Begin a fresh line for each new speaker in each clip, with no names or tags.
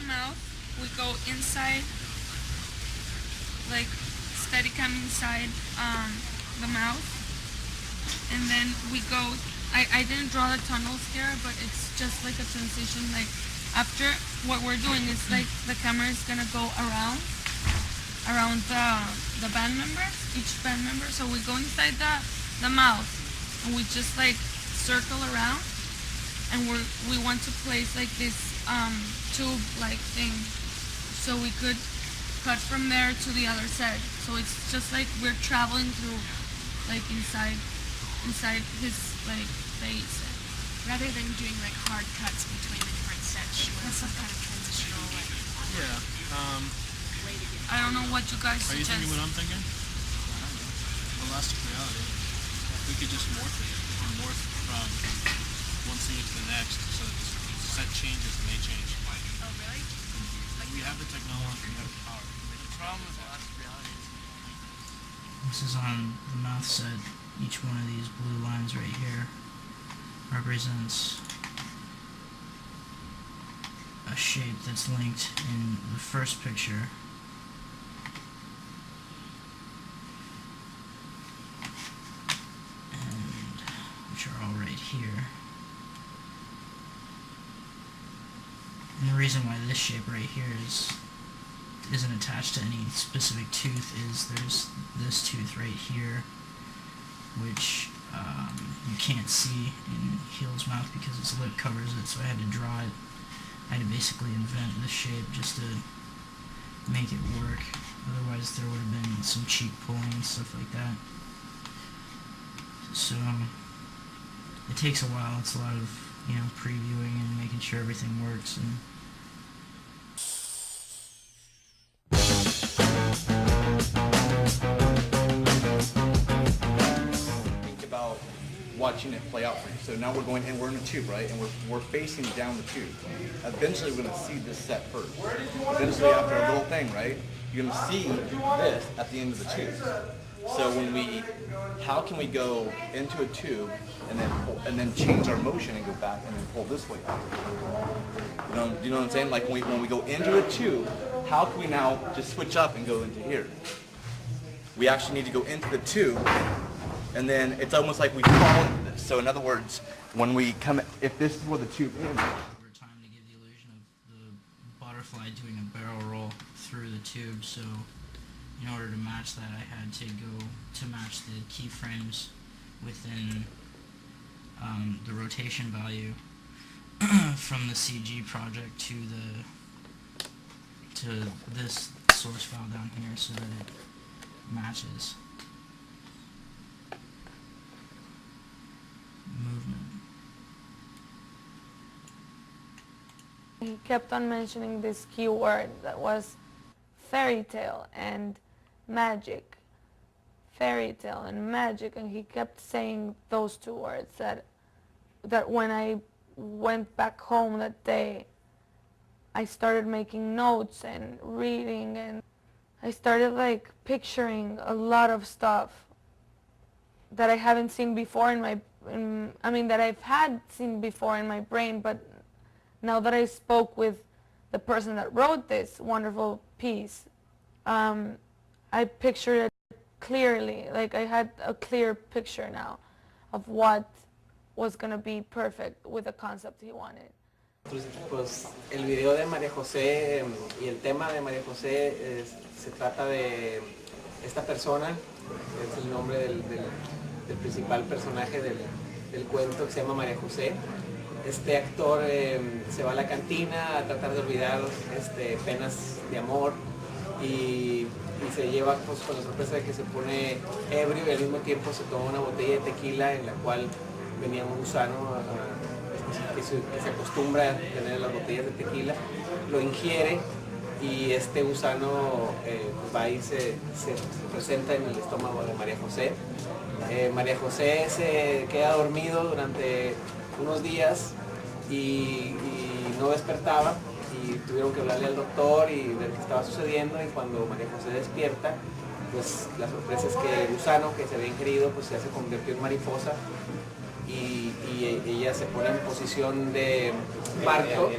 the mouth, we go inside, like Steadicam inside the mouth, and then we go. I didn't draw the tunnels here, but it's just like a transition. Like after what we're doing is like the camera is gonna go around the band members, each band member. So we go inside the mouth, and we just like circle around, and we want to place like this tube like thing, so we could cut from there to the other side. So it's just like we're traveling through like inside his like face.
Rather than doing like hard cuts between the different sets, you want some kind of transitional like way to get.
I don't know what you guys
Are you
suggest.
thinking what I'm thinking? Elastic reality. We could just morph it and morph from one scene to the next, so that the set changes and they change.
Oh really?
We have the technology, we have the power. The problem with elastic reality is
This is on the mouth set. Each one of these blue lines right here represents a shape that's linked in the first picture and which are all right here. And the reason why this shape right here isn't attached to any specific tooth is there's this tooth right here, which you can't see in Heel's mouth because its lip covers it, so I had to draw it. I had to basically invent the shape just to make it work. Otherwise there would have been some cheek pulling and stuff like that. So it takes a while. It's a lot of, you know, previewing and making sure everything works. And
watching it play out for you. So now we're going in, we're in a tube, right? And we're facing down the tube. Eventually we're gonna see this set first. Eventually after a little thing, right? You're gonna see this at the end of the tube. So how can we go into a tube and then change our motion and go back and then pull this way out? Do you know what I'm saying? Like when we go into a tube, how can we now just switch up and go into here? We actually need to go into the tube, and then it's almost like we fall into this. So in other words, when we come, if this is where the tube is.
over time to give the illusion of the butterfly doing a barrel roll through the tube. So in order to match that, I had to go to match the keyframes within the rotation value from the CG project to this source file down here, so that it matches movement.
He kept on mentioning this keyword that was fairy tale and magic. Fairy tale and magic, and he kept saying those two words that when I went back home that day, I started making notes and reading, and I started like picturing a lot of stuff that I haven't seen before that I've had seen before in my brain, but now that I spoke with the person that wrote this wonderful piece, I pictured it clearly. Like I had a clear picture now of what was going to be perfect with the concept he wanted.
Pues el video de María José y el tema de María José se trata de esta persona, es el nombre del principal personaje del cuento, que se llama María José. Este actor se va a la cantina a tratar de olvidar penas de amor y se lleva pues, con la sorpresa de que se pone ebrio y al mismo tiempo se toma una botella de tequila en la cual venía un gusano que se acostumbra a tener las botellas de tequila, lo ingiere y este gusano pues va y se presenta en el estómago de María José. María José se queda dormido durante unos días y no despertaba y tuvieron que hablarle al doctor y ver qué estaba sucediendo, y cuando María José despierta, pues la sorpresa es que el gusano que se había ingerido pues ya se convirtió en mariposa y ella se pone en posición de parto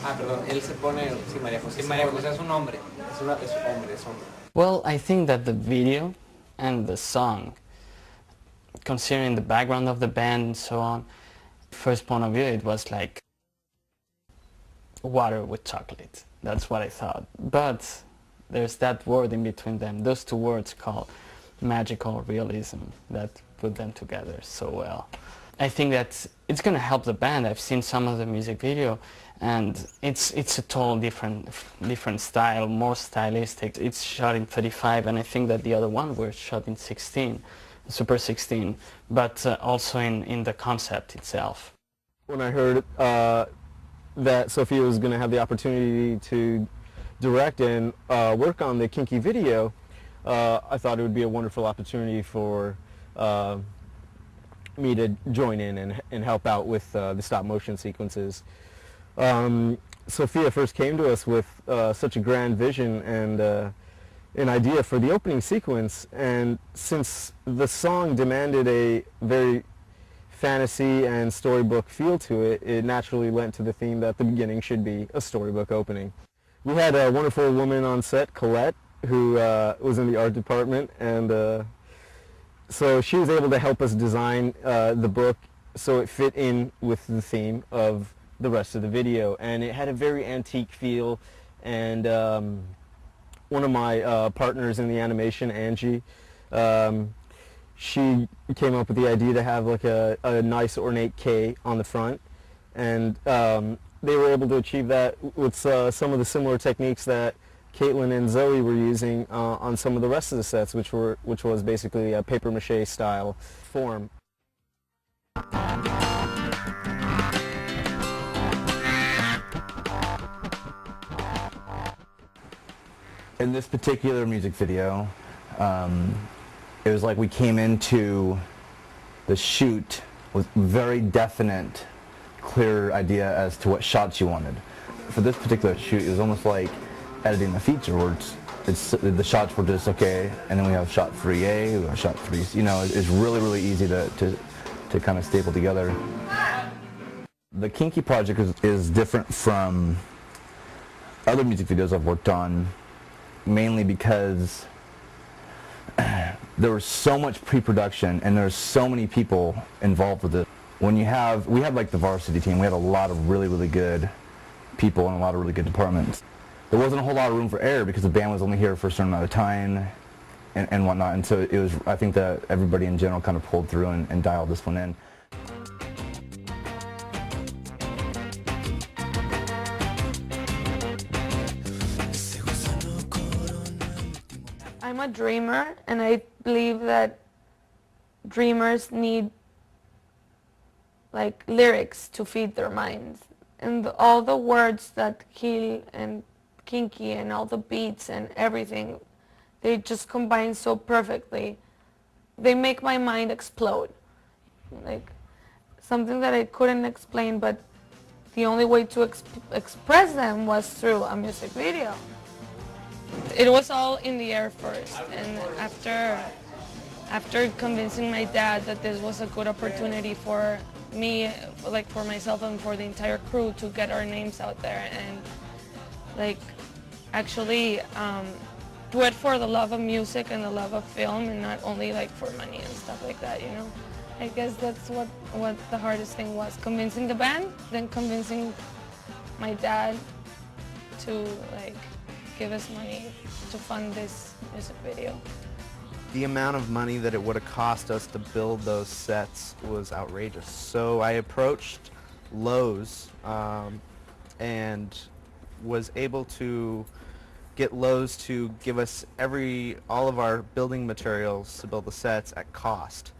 Ah, perdón, él se pone, sí, María José. Sí, María José es un hombre. Es hombre, es hombre.
Well, I think that the video and the song, considering the background of the band and so on, first point of view, it was like water with chocolate. That's what I thought. But there's that word in between them, those two words called magical realism, that put them together so well. I think that it's going to help the band. I've seen some of the music video, and it's a total different style, more stylistic. It's shot in 35, and I think that the other one were shot in 16, Super 16, but also in the concept itself.
When I heard that Sophia was going to have the opportunity to direct and work on the Kinky video, I thought it would be a wonderful opportunity for me to join in and help out with the stop motion sequences. Sophia first came to us with such a grand vision and an idea for the opening sequence, and since the song demanded a very fantasy and storybook feel to it, it naturally lent to the theme that the beginning should be a storybook opening. We had a wonderful woman on set, Colette, who was in the art department, and so she was able to help us design the book so it fit in with the theme of the rest of the video, and it had a very antique feel. And one of my partners in the animation, Angie, she came up with the idea to have like a nice ornate K on the front, and they were able to achieve that with some of the similar techniques that Caitlin and Zoe were using on some of the rest of the sets, which was basically a papier-mâché style form.
In this particular music video, it was like we came into the shoot with very definite, clear idea as to what shots you wanted. For this particular shoot, it was almost like editing a feature where the shots were just okay, and then we have shot 3A, we have shot 3, you know, it's really, really easy to kind of staple together. The Kinky project is different from other music videos I've worked on, mainly because there was so much pre-production and there's so many people involved with it. We had like the varsity team, we had a lot of really, really good people and a lot of really good departments. There wasn't a whole lot of room for error because the band was only here for a certain amount of time and whatnot, and so it was, I think that everybody in general kind of pulled through and dialed this one in.
I'm a dreamer, and I believe that dreamers need like lyrics to feed their minds, and all the words that Kill and Kinky and all the beats and everything, they just combine so perfectly. They make my mind explode, like something that I couldn't explain, but the only way to express them was through a music video. It was all in the air first, and after convincing my dad that this was a good opportunity for me, like for myself and for the entire crew, to get our names out there and like actually do it for the love of music and the love of film, and not only like for money and stuff like that, you know. I guess that's what the hardest thing was, convincing the band, then convincing my dad to like give us money to fund this music video.
The amount of money that it would have cost us to build those sets was outrageous. So I approached Lowe's and was able to get Lowe's to give us all of our building materials to build the sets at cost.